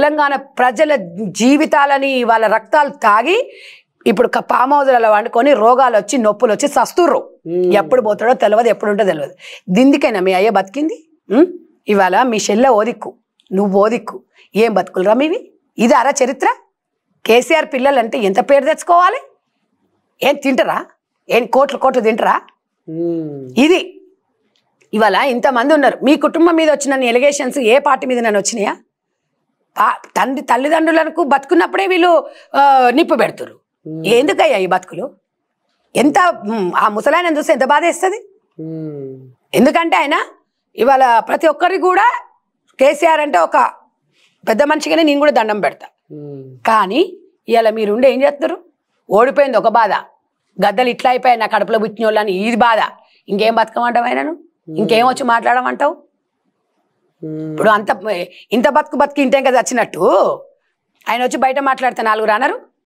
తెలంగాణ ప్రజల జీవితాలని వాళ్ళ రక్తాలు తాగి ఇప్పుడు పామ్ హౌజ్లలో వండుకొని రోగాలు వచ్చి నొప్పులు వచ్చి సస్తుర్రు. ఎప్పుడు పోతాడో తెలియదు, ఎప్పుడు ఉంటుందో తెలియదు. దిందికైనా మీ అయ్య బతికింది. ఇవాళ మీ చెల్లె ఓదిక్కు, నువ్వు ఓదిక్కు, ఏం బతుకులరా మీవి? ఇది అరా చరిత్ర? కేసీఆర్ పిల్లలంటే ఎంత పేరు తెచ్చుకోవాలి? ఏం తింటారా? ఏం కోట్లు తింటారా? ఇది ఇవాళ ఇంతమంది ఉన్నారు. మీ కుటుంబం మీద వచ్చిన ఎలిగేషన్స్ ఏ పార్టీ మీద నన్ను వచ్చినాయా? తల్లిదండ్రులకు బతుకున్నప్పుడే వీళ్ళు నిప్పు పెడుతురు. ఎందుకయ్యా ఈ బతుకులు? ఎంత ఆ ముసలాయన చూస్తే ఎంత బాధ వేస్తుంది. ఎందుకంటే ఆయన ఇవాళ ప్రతి ఒక్కరికి కూడా కేసీఆర్ అంటే ఒక పెద్ద మనిషిగానే నేను కూడా దండం పెడతా. కానీ ఇవాళ మీరుండి ఏం చేస్తారు? ఓడిపోయింది ఒక బాధ, గద్దలు ఇట్లా అయిపోయాయి నా కడుపులో పుట్టిన వాళ్ళని ఇది బాధ. ఇంకేం బతకమంటావు ఆయనను? ఇంకేం వచ్చి మాట్లాడమంటావు? ఇప్పుడు ఇంత బతుకు ఇంటే కదా వచ్చినట్టు ఆయన వచ్చి బయట మాట్లాడితే 4 రానరు.